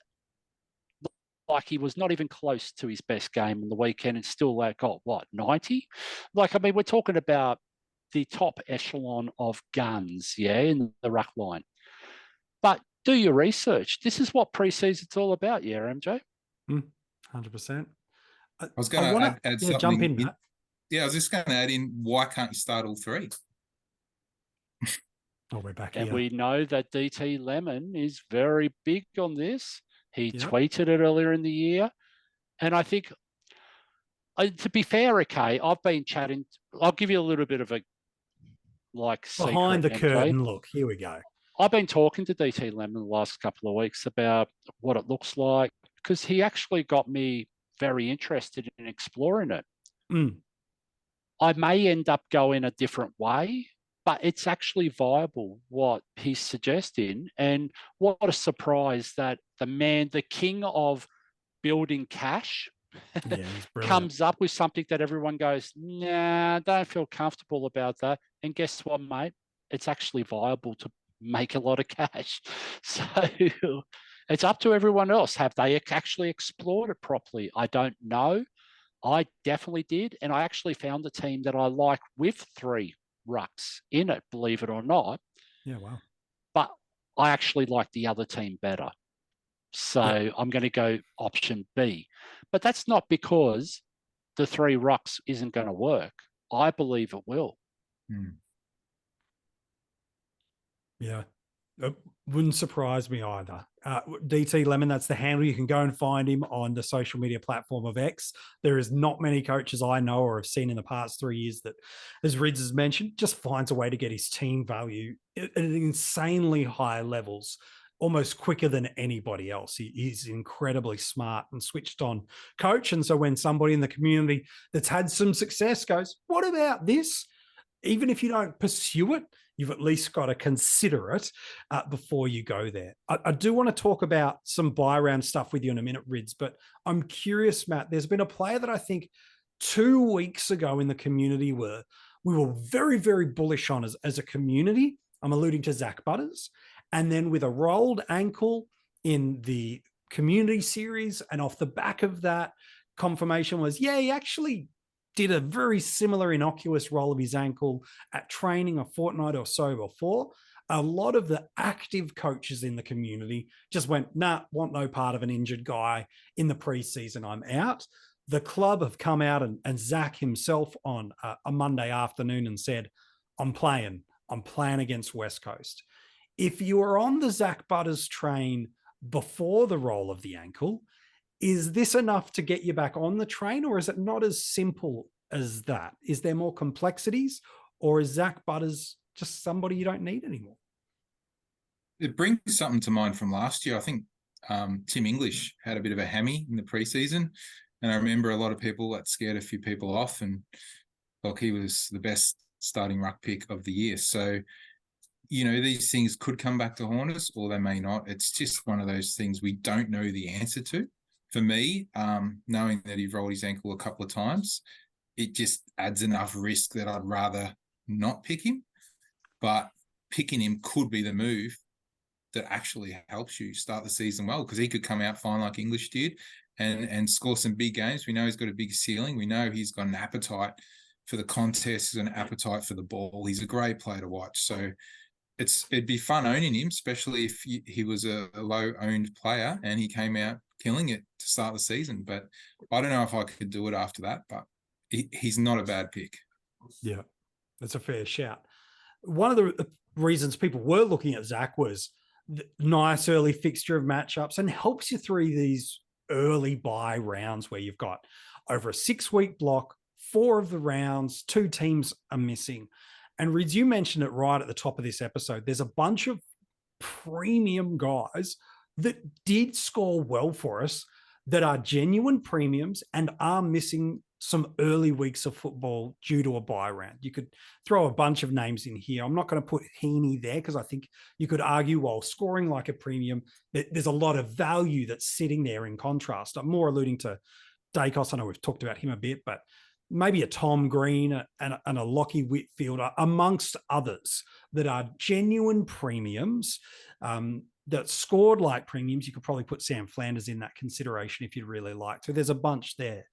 like he was not even close to his best game on the weekend and still got, 90? Like, I mean, we're talking about the top echelon of guns, yeah, in the ruck line. But do your research. This is what preseason's all about, yeah, MJ? 100%. I was going to add something. Jump in, Matt. Yeah, I was just going to add in, why can't you start all three? Oh, we're back and here. We know that DT Lemon is very big on this. He tweeted it earlier in the year. And I think, to be fair, okay, I've been chatting. I'll give you a little bit of a, behind the secret, curtain look. Here we go. I've been talking to DT Lemon the last couple of weeks about what it looks like, because he actually got me very interested in exploring it. I may end up going a different way, but it's actually viable what he's suggesting. And what a surprise that the king of building cash comes up with something that everyone goes, nah, don't feel comfortable about that. And guess what, mate? It's actually viable to make a lot of cash. So it's up to everyone else. Have they actually explored it properly? I don't know. I definitely did. And I actually found a team that I like with 3 rucks in it, believe it or not. Yeah, wow. But I actually like the other team better. So I'm going to go option B. But that's not because the 3 rucks isn't going to work. I believe it will. Yeah, it wouldn't surprise me either. DT Lemon, that's the handle. You can go and find him on the social media platform of X. There is not many coaches I know or have seen in the past 3 years that, as Rids has mentioned, just finds a way to get his team value at insanely high levels, almost quicker than anybody else. He's incredibly smart and switched on coach. And so when somebody in the community that's had some success goes, what about this? Even if you don't pursue it, you've at least got to consider it before you go there. I do want to talk about some buy round stuff with you in a minute, Rids, but I'm curious, Matt, there's been a player that I think 2 weeks ago in the community we were very, very bullish on as a community. I'm alluding to Zach Butters. And then with a rolled ankle in the community series, and off the back of that, confirmation was, he actually did a very similar innocuous roll of his ankle at training a fortnight or so before. A lot of the active coaches in the community just went, nah, want no part of an injured guy in the preseason. I'm out. The club have come out and Zach himself on a Monday afternoon and said, I'm playing against West Coast. If you are on the Zach Butters train before the roll of the ankle, is this enough to get you back on the train, or is it not as simple as that? Is there more complexities, or is Zach Butters just somebody you don't need anymore? It brings something to mind from last year. I think Tim English had a bit of a hammy in the preseason, and I remember a lot of people that scared a few people off, and he was the best starting ruck pick of the year. So, these things could come back to haunt us, or they may not. It's just one of those things we don't know the answer to. For me, knowing that he rolled his ankle a couple of times, it just adds enough risk that I'd rather not pick him. But picking him could be the move that actually helps you start the season well, because he could come out fine like English did and score some big games. We know he's got a big ceiling. We know he's got an appetite for the contest, an appetite for the ball. He's a great player to watch. So it'd be fun owning him, especially if he was a low-owned player and he came out killing it to start the season. But I don't know if I could do it after that, but he's not a bad pick. Yeah, that's a fair shout. One of the reasons people were looking at Zach was the nice early fixture of matchups and helps you through these early bye rounds where you've got over a 6-week block, 4 of the rounds, 2 teams are missing. And Rids, you mentioned it right at the top of this episode. There's a bunch of premium guys that did score well for us that are genuine premiums and are missing some early weeks of football due to a bye round. You could throw a bunch of names in here. I'm not going to put Heaney there because I think you could argue while scoring like a premium, there's a lot of value that's sitting there in contrast. I'm more alluding to Dacos. I know we've talked about him a bit, but maybe a Tom Green and a Lockie Whitfield amongst others that are genuine premiums that scored like premiums. You could probably put Sam Flanders in that consideration if you'd really like to. There's a bunch there.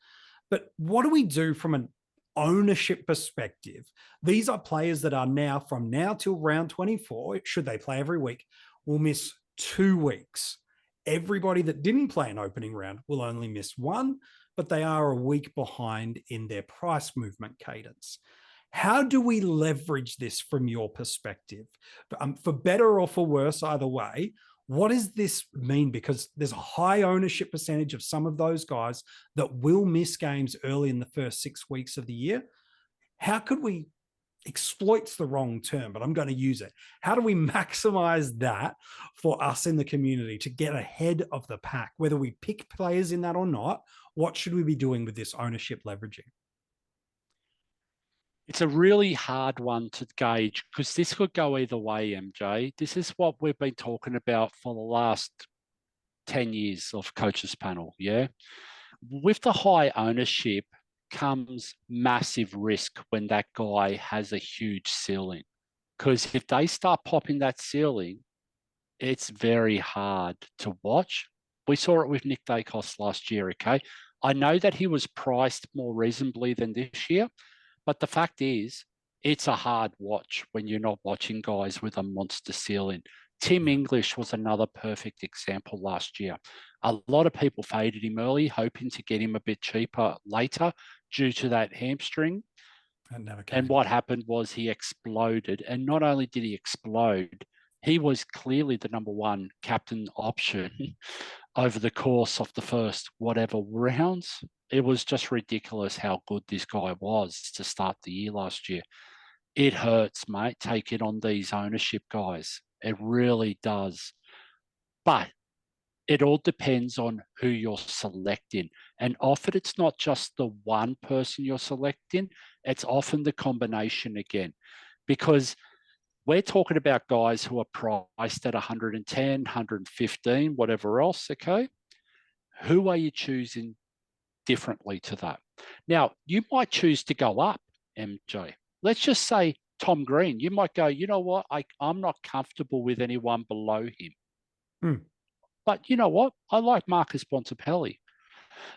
But what do we do from an ownership perspective? These are players that are now, from now till round 24, should they play every week, will miss 2 weeks. Everybody that didn't play an opening round will only miss 1, but they are a week behind in their price movement cadence. How do we leverage this from your perspective? For better or for worse, either way, what does this mean? Because there's a high ownership percentage of some of those guys that will miss games early in the first 6 weeks of the year. How could we, exploit's the wrong term, but I'm going to use it. How do we maximize that for us in the community to get ahead of the pack? Whether we pick players in that or not, what should we be doing with this ownership leveraging? It's a really hard one to gauge because this could go either way, MJ. This is what we've been talking about for the last 10 years of Coaches Panel, yeah? With the high ownership comes massive risk when that guy has a huge ceiling. Because if they start popping that ceiling, it's very hard to watch. We saw it with Nick Dacos last year, okay? I know that he was priced more reasonably than this year, but the fact is, it's a hard watch when you're not watching guys with a monster ceiling. Tim English was another perfect example last year. A lot of people faded him early, hoping to get him a bit cheaper later due to that hamstring. And what happened was he exploded. And not only did he explode, he was clearly the number 1 captain option over the course of the first whatever rounds. It was just ridiculous how good this guy was to start the year last year. It hurts, mate, taking on these ownership guys. It really does. But it all depends on who you're selecting. And often it's not just the one person you're selecting, it's often the combination again. Because we're talking about guys who are priced at 110, 115, whatever else, okay? Who are you choosing differently to that? Now, you might choose to go up, MJ. Let's just say Tom Green. You might go, you know what? I'm not comfortable with anyone below him. But you know what? I like Marcus Bontempelli.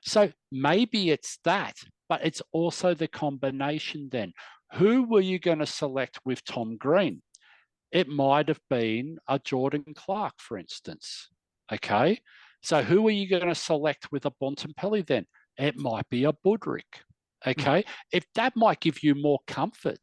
So maybe it's that, but it's also the combination then. Who were you going to select with Tom Green? It might have been a Jordan Clark, for instance. Okay. So who are you going to select with a Bontempelli then? It might be a Budrick. Okay. If that might give you more comfort,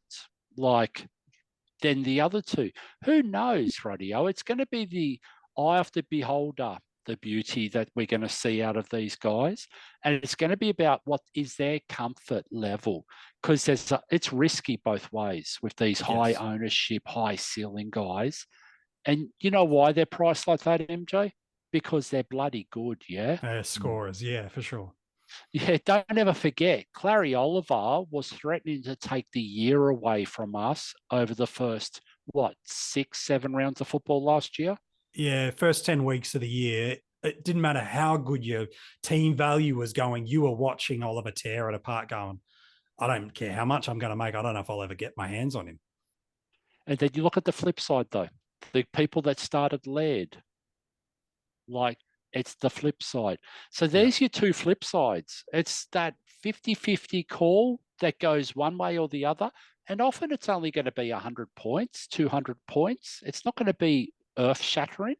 than the other two. Who knows, Radio? It's going to be the eye of the beholder, the beauty that we're going to see out of these guys. And it's going to be about what is their comfort level, because it's risky both ways with these high ownership, high ceiling guys. And you know why they're priced like that, MJ? Because they're bloody good, yeah? Scorers, yeah, for sure. Yeah, don't ever forget, Clary Oliver was threatening to take the year away from us over the first, 6, 7 rounds of football last year? Yeah, first 10 weeks of the year, it didn't matter how good your team value was going. You were watching Oliver tear at a park going, I don't care how much I'm going to make. I don't know if I'll ever get my hands on him. And then you look at the flip side, though. The people that started led, it's the flip side. So there's your two flip sides. It's that 50-50 call that goes one way or the other. And often it's only going to be 100 points, 200 points. It's not going to be earth-shattering,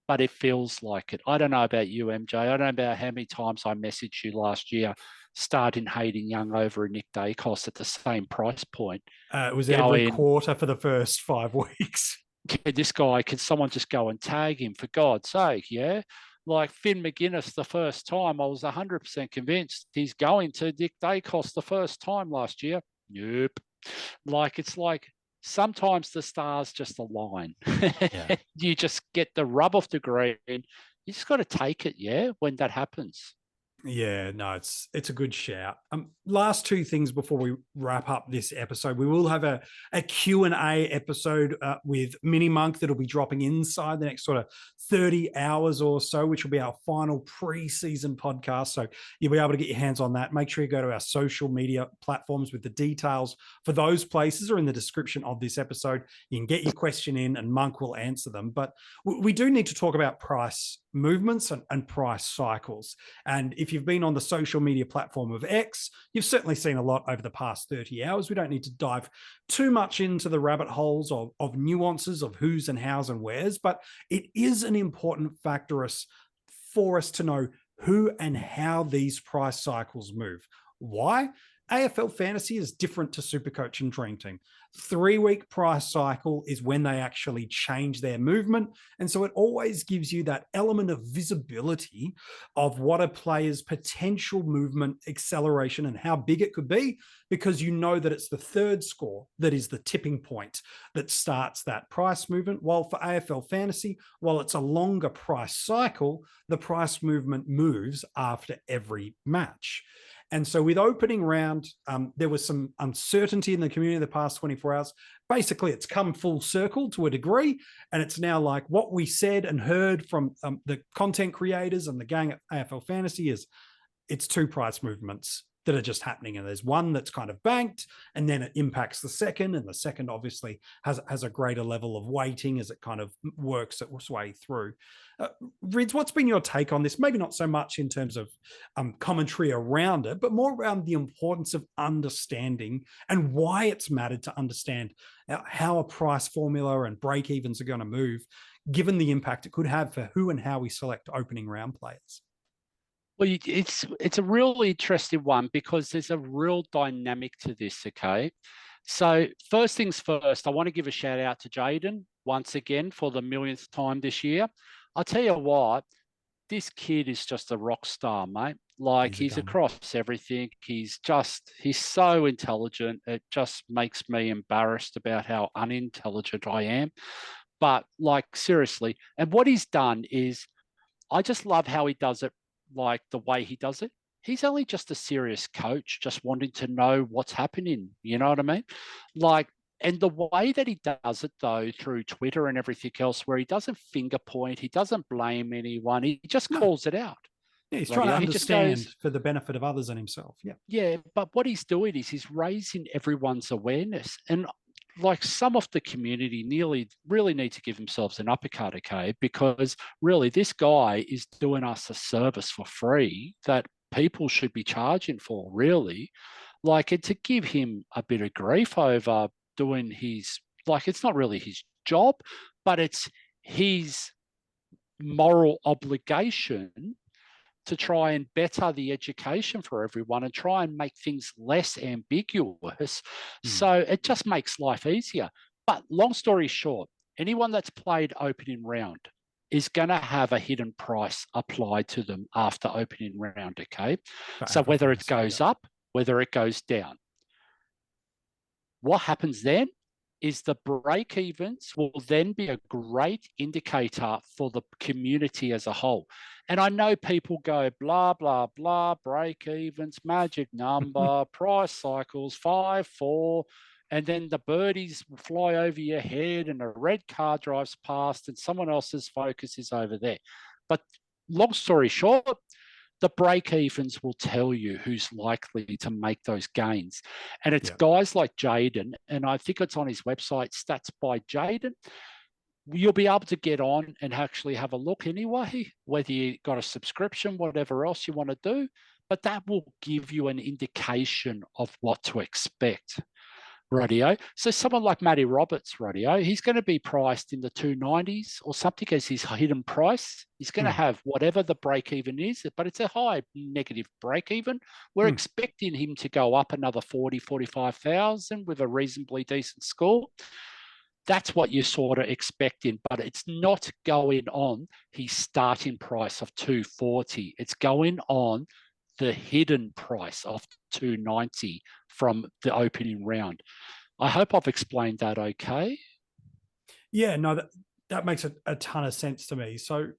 but it feels like it. I don't know about you, MJ. I don't know about how many times I messaged you last year, starting Hayden Young over a Nick Dacos at the same price point. It was every quarter for the first 5 weeks. This guy, can someone just go and tag him, for God's sake, yeah? Like Finn McGuinness the first time, I was 100% convinced he's going to Nick Dacos the first time last year. Nope. Like, it's like sometimes the stars just align. Yeah. You just get the rub off the green. You just got to take it, yeah, when that happens. Yeah, no, it's a good shout. Last 2 things before we wrap up this episode. We will have a Q&A episode with Mini Monk that'll be dropping inside the next sort of 30 hours or so, which will be our final preseason podcast. So you'll be able to get your hands on that. Make sure you go to our social media platforms with the details for those places or in the description of this episode. You can get your question in and Monk will answer them. But we do need to talk about price movements and price cycles. And if you've been on the social media platform of X, you've certainly seen a lot over the past 30 hours. We don't need to dive too much into the rabbit holes of nuances of who's and how's and where's, but it is an important factor for us to know who and how these price cycles move. Why? AFL Fantasy is different to SuperCoach and DreamTeam. 3-week price cycle is when they actually change their movement. And so it always gives you that element of visibility of what a player's potential movement acceleration and how big it could be, because you know that it's the third score that is the tipping point that starts that price movement. While for AFL Fantasy, while it's a longer price cycle, the price movement moves after every match. And so with opening round, there was some uncertainty in the community the past 24 hours. Basically, it's come full circle to a degree. And it's now like what we said and heard from the content creators and the gang at AFL Fantasy is it's 2 price movements that are just happening. And there's one that's kind of banked and then it impacts the second. And the second obviously has a greater level of weighting as it kind of works its way through. Rids, what's been your take on this? Maybe not so much in terms of commentary around it, but more around the importance of understanding and why it's mattered to understand how a price formula and break evens are going to move, given the impact it could have for who and how we select opening round players. Well, it's a real interesting one because there's a real dynamic to this, okay? So first things first, I want to give a shout out to Jaden once again for the millionth time this year. I'll tell you what, this kid is just a rock star, mate. Like he's across everything. He's so intelligent. It just makes me embarrassed about how unintelligent I am. But like seriously, and what he's done is, I just love how he does it. Like the way he does it, he's only just a serious coach, just wanting to know what's happening. You know what I mean? Like, and the way that he does it though, through Twitter and everything else, where he doesn't finger point, he doesn't blame anyone, he just calls it out. Yeah, he's trying to understand for the benefit of others and himself. Yeah. Yeah, but what he's doing is he's raising everyone's awareness. And like some of the community really need to give themselves an uppercut, okay? Because really this guy is doing us a service for free that people should be charging for, really. Like, and to give him a bit of grief over doing his, like, it's not really his job, but it's his moral obligation to try and better the education for everyone and try and make things less ambiguous. So it just makes life easier. But long story short, anyone that's played opening round is going to have a hidden price applied to them after opening round, okay? So whether it goes up, whether it goes down. What happens then is the break evens will then be a great indicator for the community as a whole. And I know people go blah, blah, blah, break evens, magic number, price cycles, 5, 4, and then the birdies fly over your head and a red car drives past and someone else's focus is over there. But long story short, the break evens will tell you who's likely to make those gains. And it's guys like Jaden, and I think it's on his website, Stats by Jaden. You'll be able to get on and actually have a look anyway, whether you got a subscription, whatever else you want to do, but that will give you an indication of what to expect. Radio. So someone like Matty Roberts, Radio, he's going to be priced in the 290s or something as his hidden price. He's going to have whatever the break even is, but it's a high negative break even. We're expecting him to go up another 40, 45,000 with a reasonably decent score. That's what you're sort of expecting, but it's not going on his starting price of 240. It's going on the hidden price of 290 from the opening round. I hope I've explained that okay. Yeah, no, that makes a ton of sense to me. So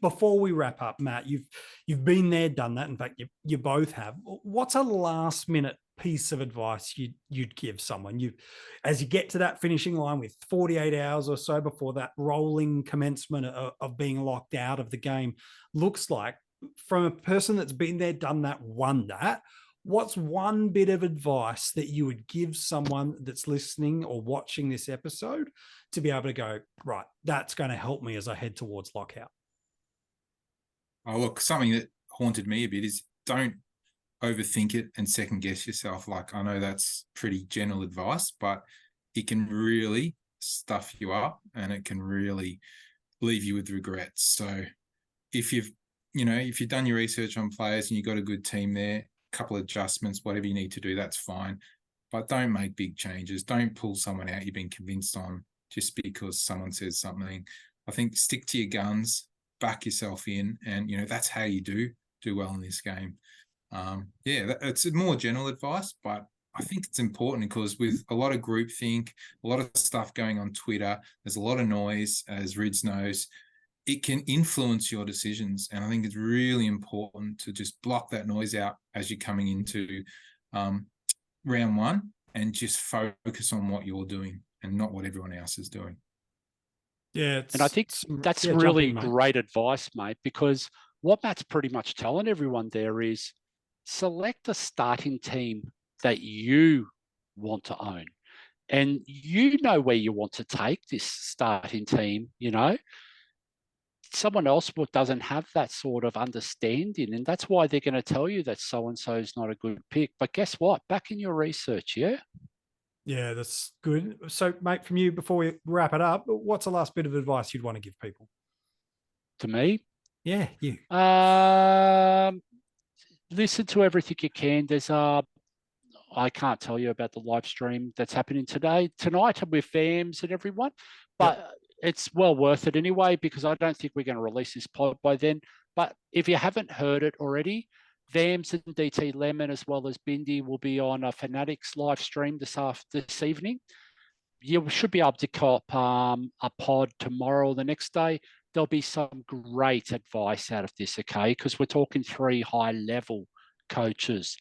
before we wrap up, Matt, you've been there, done that. In fact, you both have. What's a last minute piece of advice you'd give someone? As you get to that finishing line with 48 hours or so before that rolling commencement of being locked out of the game looks like, from a person that's been there, done that, won that, what's one bit of advice that you would give someone that's listening or watching this episode to be able to go, right, that's going to help me as I head towards lockout? Oh, look, something that haunted me a bit is don't overthink it and second guess yourself. Like, I know that's pretty general advice, but it can really stuff you up and it can really leave you with regrets. So if you've done your research on players and you've got a good team there, a couple of adjustments, whatever you need to do, that's fine. But don't make big changes. Don't pull someone out you've been convinced on just because someone says something. I think stick to your guns, back yourself in, and that's how you do well in this game. It's more general advice, but I think it's important because with a lot of groupthink, a lot of stuff going on Twitter, there's a lot of noise, as Rids knows. It can influence your decisions. And I think it's really important to just block that noise out as you're coming into round one and just focus on what you're doing and not what everyone else is doing. Yeah. And I think that's really great advice, mate, because what Matt's pretty much telling everyone there is select a starting team that you want to own. And you know where you want to take this starting team, Someone else doesn't have that sort of understanding, and that's why they're going to tell you that so-and-so is not a good pick. But guess what? Back in your research, yeah? Yeah, that's good. So, mate, from you, before we wrap it up, what's the last bit of advice you'd want to give people? To me? Yeah, you. Listen to everything you can. There's I can't tell you about the live stream that's happening tonight with fams and everyone, but it's well worth it anyway, because I don't think we're going to release this pod by then. But if you haven't heard it already, Vams and DT Lemon as well as Bindi will be on a Fanatics live stream this evening. You should be able to cop a pod tomorrow or the next day. There'll be some great advice out of this, okay? Because we're talking 3 high-level coaches.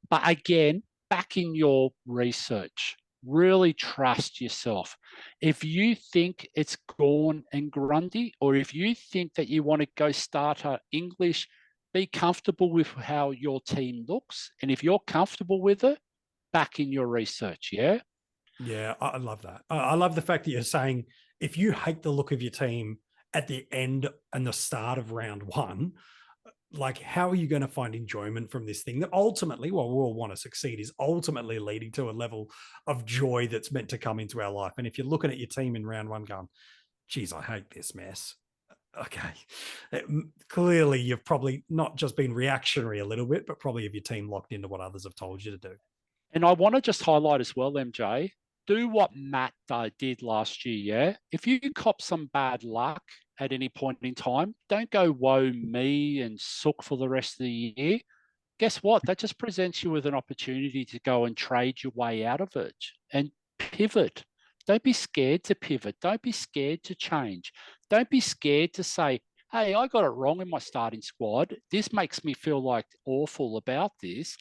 But again, back in your research, really trust yourself. If you think it's Gawn and Grundy, or if you think that you want to go starter English, be comfortable with how your team looks. And if you're comfortable with it, back in your research, yeah? Yeah, I love that. I love the fact that you're saying if you hate the look of your team at the end and the start of round one, like, how are you going to find enjoyment from this thing that ultimately, well, we all want to succeed, is ultimately leading to a level of joy that's meant to come into our life? And if you're looking at your team in round one going, geez, I hate this mess. Okay. Clearly, you've probably not just been reactionary a little bit, but probably have your team locked into what others have told you to do. And I want to just highlight as well, MJ, do what Matt did last year, yeah? If you cop some bad luck at any point in time, don't go woe me and sook for the rest of the year. Guess what? That just presents you with an opportunity to go and trade your way out of it and pivot. Don't be scared to pivot. Don't be scared to change. Don't be scared to say, hey, I got it wrong in my starting squad. This makes me feel like awful about this.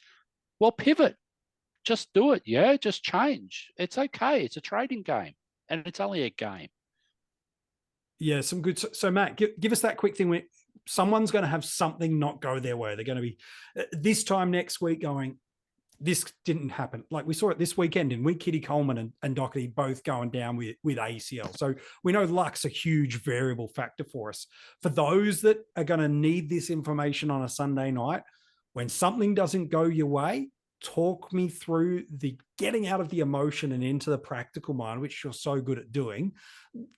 Well, pivot. Just do it, yeah? Just change. It's okay. It's a trading game, and it's only a game. Yeah, some good. So Matt, give us that quick thing. When someone's going to have something not go their way, they're going to be this time next week going, this didn't happen. Like we saw it this weekend, and we Kitty Coleman and Doherty both going down with ACL. So we know luck's a huge variable factor for us. For those that are going to need this information on a Sunday night, when something doesn't go your way, talk me through the getting out of the emotion and into the practical mind, which you're so good at doing.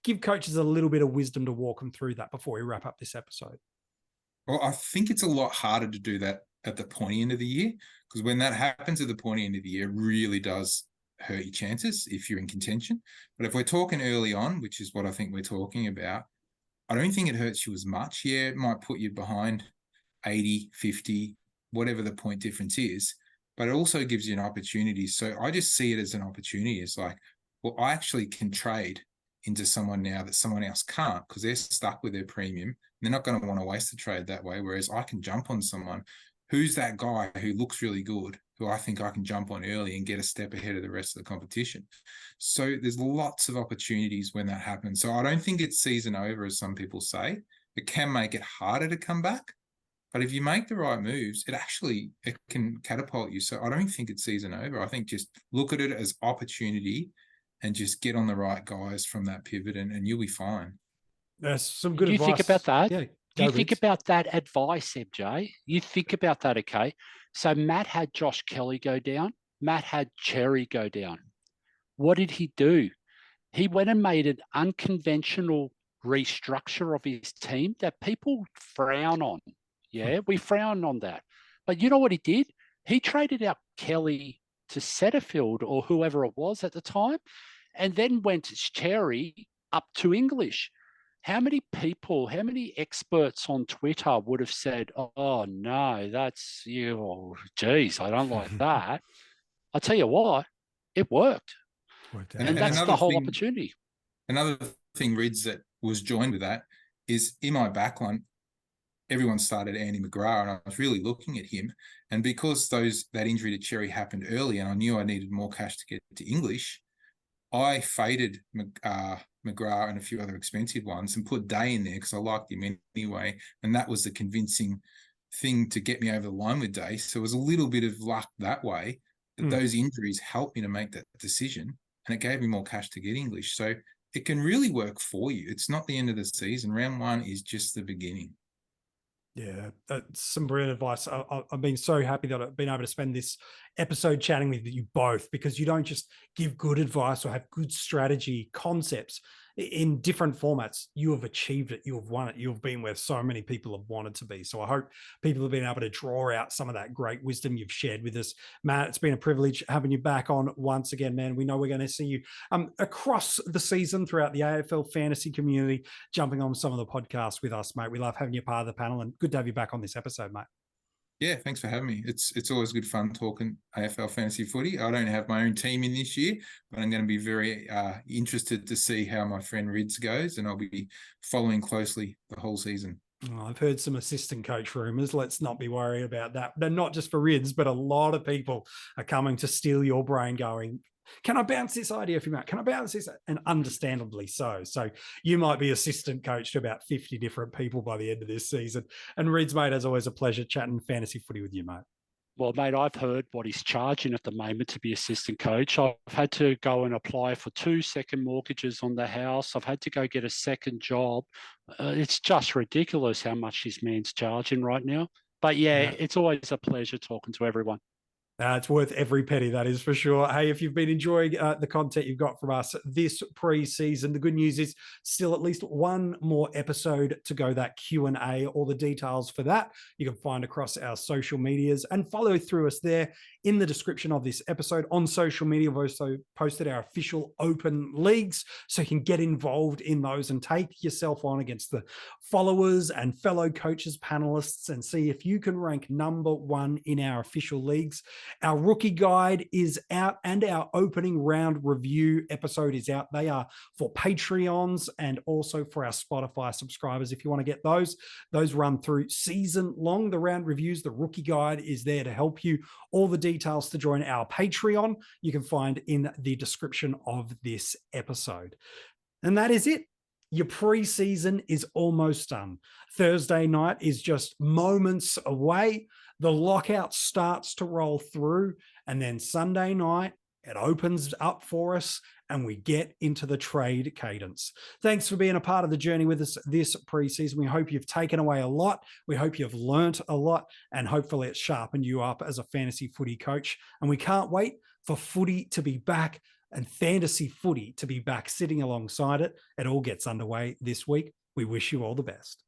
Give coaches a little bit of wisdom to walk them through that before we wrap up this episode. Well, I think it's a lot harder to do that at the pointy end of the year, because when that happens at the pointy end of the year, it really does hurt your chances if you're in contention. But if we're talking early on, which is what I think we're talking about, I don't think it hurts you as much. Yeah, it might put you behind 80, 50, whatever the point difference is, but it also gives you an opportunity. So I just see it as an opportunity. It's like, well, I actually can trade into someone now that someone else can't, because they're stuck with their premium. They're not going to want to waste the trade that way. Whereas I can jump on someone who's that guy who looks really good, who I think I can jump on early and get a step ahead of the rest of the competition. So there's lots of opportunities when that happens. So I don't think it's season over, as some people say. It can make it harder to come back. But if you make the right moves, it can catapult you. So I don't think it's season over. I think just look at it as opportunity and just get on the right guys from that pivot, and you'll be fine. There's some good advice. You think about that? Yeah, you think about that advice, MJ. You think about that, okay? So Matt had Josh Kelly go down. Matt had Cherry go down. What did he do? He went and made an unconventional restructure of his team that people frown on. Yeah, we frown on that. But you know what he did? He traded out Kelly to Setterfield or whoever it was at the time, and then went Cherry up to English. How many people, how many experts on Twitter would have said, oh, no, that's you, oh, geez, I don't like that. I'll tell you what, it worked. And that's the whole opportunity. Another thing, Rids, that was joined with that is in my backline, everyone started Andy McGrath, and I was really looking at him. And because that injury to Cherry happened early, and I knew I needed more cash to get to English, I faded McGrath and a few other expensive ones and put Day in there because I liked him anyway. And that was the convincing thing to get me over the line with Day. So it was a little bit of luck that way, that those injuries helped me to make that decision, and it gave me more cash to get English. So it can really work for you. It's not the end of the season. Round one is just the beginning. Yeah, that's some brilliant advice. I've been so happy that I've been able to spend this episode chatting with you both, because you don't just give good advice or have good strategy concepts in different formats. You have achieved it. You have won it. You have been where so many people have wanted to be. So I hope people have been able to draw out some of that great wisdom you've shared with us. Matt, it's been a privilege having you back on once again, man. We know we're going to see you across the season throughout the AFL fantasy community, jumping on some of the podcasts with us, mate. We love having you part of the panel, and good to have you back on this episode, mate. Yeah, thanks for having me. It's always good fun talking AFL fantasy footy. I don't have my own team in this year, but I'm going to be very interested to see how my friend Rids goes, and I'll be following closely the whole season. Oh, I've heard some assistant coach rumors. Let's not be worried about that. They're not just for Rids, but a lot of people are coming to steal your brain going, can I bounce this idea for you, Matt? Can I bounce this? And understandably so. So you might be assistant coach to about 50 different people by the end of this season. And Rids, mate, as always, a pleasure chatting fantasy footy with you, mate. Well, mate, I've heard what he's charging at the moment to be assistant coach. I've had to go and apply for 2 second mortgages on the house. I've had to go get a second job. It's just ridiculous how much this man's charging right now. But yeah, it's always a pleasure talking to everyone. It's worth every penny, that is for sure. Hey, if you've been enjoying the content you've got from us this pre-season, the good news is still at least one more episode to go, that Q&A. All the details for that you can find across our social medias, and follow through us there in the description of this episode. On social media, we've also posted our official open leagues, so you can get involved in those and take yourself on against the followers and fellow coaches, panelists, and see if you can rank number one in our official leagues. Our rookie guide is out, and our opening round review episode is out. They are for Patreons and also for our Spotify subscribers. If you want to get those run through season long. The round reviews, the rookie guide is there to help you. All the details to join our Patreon you can find in the description of this episode. And that is it. Your preseason is almost done. Thursday night is just moments away. The lockout starts to roll through, and then Sunday night, it opens up for us and we get into the trade cadence. Thanks for being a part of the journey with us this preseason. We hope you've taken away a lot. We hope you've learnt a lot, and hopefully it's sharpened you up as a fantasy footy coach. And we can't wait for footy to be back and fantasy footy to be back sitting alongside it. It all gets underway this week. We wish you all the best.